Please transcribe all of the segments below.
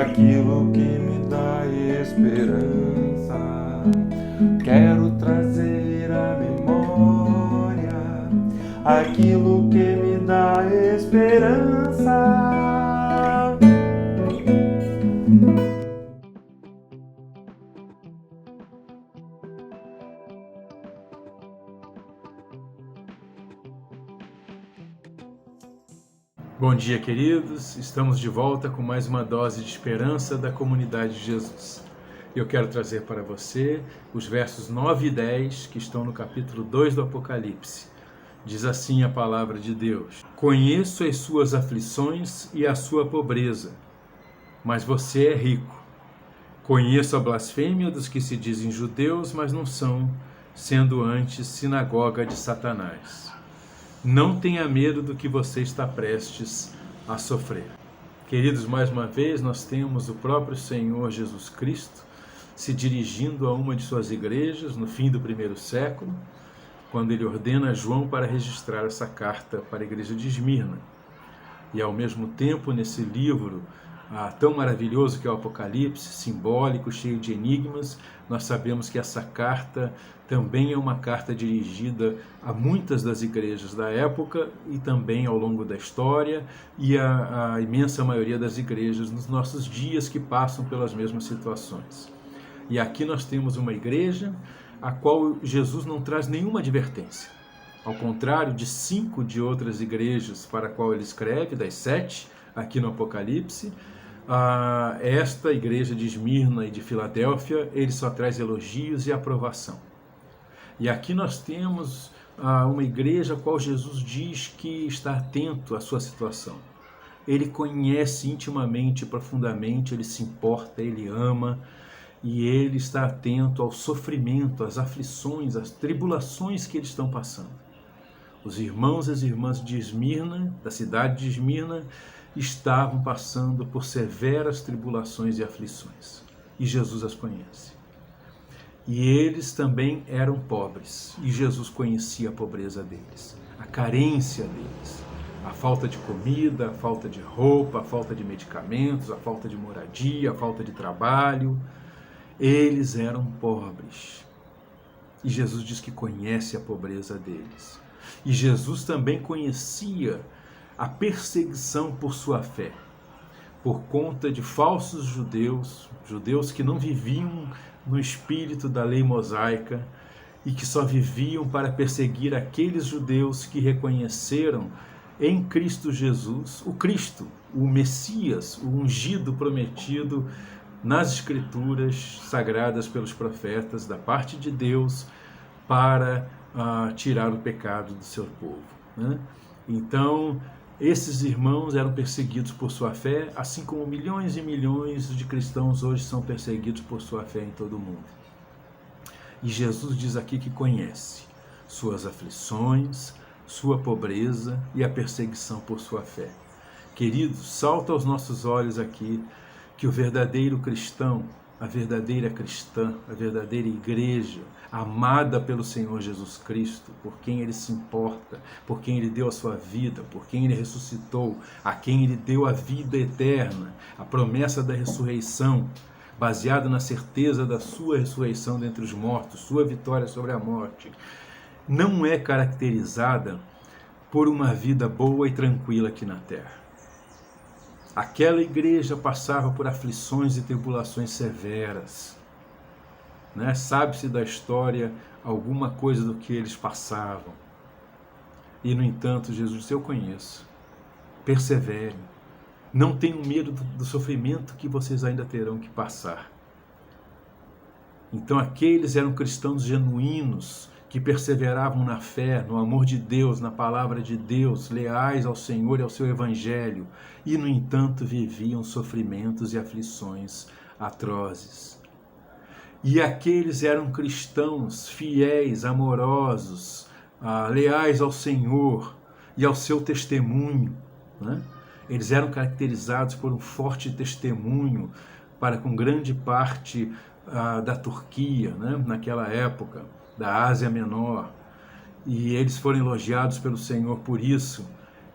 aquilo que me dá esperança. Quero trazer à memória aquilo que me dá esperança. Bom dia, queridos. Estamos de volta com mais uma dose de esperança da comunidade de Jesus. Eu quero trazer para você os versos 9 e 10 que estão no capítulo 2 do Apocalipse. Diz assim a palavra de Deus: Conheço as suas aflições e a sua pobreza, mas você é rico. Conheço a blasfêmia dos que se dizem judeus, mas não são, sendo antes sinagoga de Satanás. Não tenha medo do que você está prestes a sofrer. Queridos, mais uma vez nós temos o próprio Senhor Jesus Cristo se dirigindo a uma de suas igrejas no fim do primeiro século, quando ele ordena a João para registrar essa carta para a igreja de Esmirna. E ao mesmo tempo, nesse livro tão maravilhoso que é o Apocalipse, simbólico, cheio de enigmas, nós sabemos que essa carta também é uma carta dirigida a muitas das igrejas da época e também ao longo da história e a imensa maioria das igrejas nos nossos dias que passam pelas mesmas situações. E aqui nós temos uma igreja a qual Jesus não traz nenhuma advertência. Ao contrário de 5 de outras igrejas para a qual ele escreve, das 7 aqui no Apocalipse, esta igreja de Esmirna e de Filadélfia, ele só traz elogios e aprovação. E aqui nós temos uma igreja a qual Jesus diz que está atento à sua situação. Ele conhece intimamente, profundamente, ele se importa, ele ama, e ele está atento ao sofrimento, às aflições, às tribulações que eles estão passando. Os irmãos e as irmãs de Esmirna, da cidade de Esmirna, estavam passando por severas tribulações e aflições. E Jesus as conhece. E eles também eram pobres. E Jesus conhecia a pobreza deles, a carência deles, a falta de comida, a falta de roupa, a falta de medicamentos, a falta de moradia, a falta de trabalho. Eles eram pobres. E Jesus diz que conhece a pobreza deles. E Jesus também conhecia a perseguição por sua fé, por conta de falsos judeus, judeus que não viviam no espírito da lei mosaica e que só viviam para perseguir aqueles judeus que reconheceram em Cristo Jesus o Cristo, o Messias, o ungido prometido nas Escrituras sagradas pelos profetas da parte de Deus para tirar o pecado do seu povo, né? Então, esses irmãos eram perseguidos por sua fé, assim como milhões e milhões de cristãos hoje são perseguidos por sua fé em todo o mundo. E Jesus diz aqui que conhece suas aflições, sua pobreza e a perseguição por sua fé. Queridos, salta aos nossos olhos aqui que o verdadeiro cristão, a verdadeira cristã, a verdadeira igreja, amada pelo Senhor Jesus Cristo, por quem ele se importa, por quem ele deu a sua vida, por quem ele ressuscitou, a quem ele deu a vida eterna, a promessa da ressurreição, baseada na certeza da sua ressurreição dentre os mortos, sua vitória sobre a morte, não é caracterizada por uma vida boa e tranquila aqui na terra. Aquela igreja passava por aflições e tribulações severas, né? Sabe-se da história alguma coisa do que eles passavam. E, no entanto, Jesus disse: eu conheço. Perseverem. Não tenham medo do sofrimento que vocês ainda terão que passar. Então, aqueles eram cristãos genuínos, que perseveravam na fé, no amor de Deus, na palavra de Deus, leais ao Senhor e ao seu Evangelho, e, no entanto, viviam sofrimentos e aflições atrozes. E aqueles eram cristãos fiéis, amorosos, leais ao Senhor e ao seu testemunho, né? Eles eram caracterizados por um forte testemunho para com grande parte da Turquia, né? Naquela época, da Ásia Menor, e eles foram elogiados pelo Senhor por isso.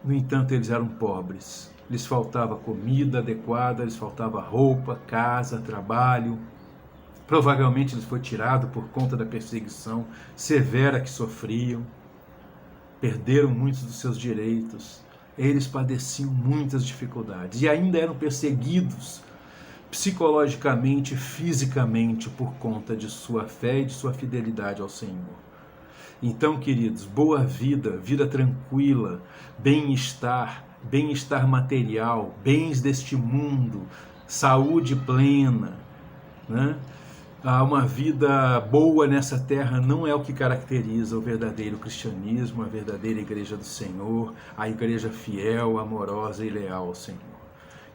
No entanto, eles eram pobres. Lhes faltava comida adequada, lhes faltava roupa, casa, trabalho. Provavelmente lhes foi tirado por conta da perseguição severa que sofriam. Perderam muitos dos seus direitos. Eles padeciam muitas dificuldades e ainda eram perseguidos psicologicamente e fisicamente por conta de sua fé e de sua fidelidade ao Senhor. Então, queridos, boa vida, vida tranquila, bem-estar material, bens deste mundo, saúde plena, né? Uma vida boa nessa terra não é o que caracteriza o verdadeiro cristianismo, a verdadeira igreja do Senhor, a igreja fiel, amorosa e leal ao Senhor.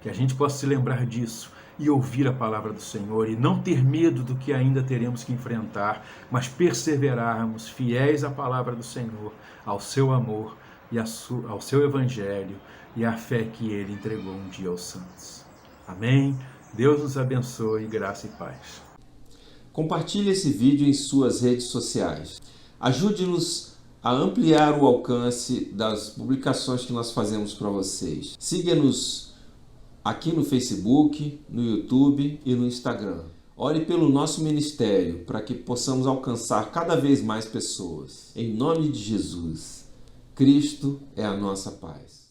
Que a gente possa se lembrar disso e ouvir a palavra do Senhor e não ter medo do que ainda teremos que enfrentar, mas perseverarmos fiéis à palavra do Senhor, ao seu amor e ao seu evangelho e à fé que ele entregou um dia aos santos. Amém? Deus nos abençoe, graça e paz. Compartilhe esse vídeo em suas redes sociais. Ajude-nos a ampliar o alcance das publicações que nós fazemos para vocês. Siga-nos aqui no Facebook, no YouTube e no Instagram. Ore pelo nosso ministério para que possamos alcançar cada vez mais pessoas. Em nome de Jesus, Cristo é a nossa paz.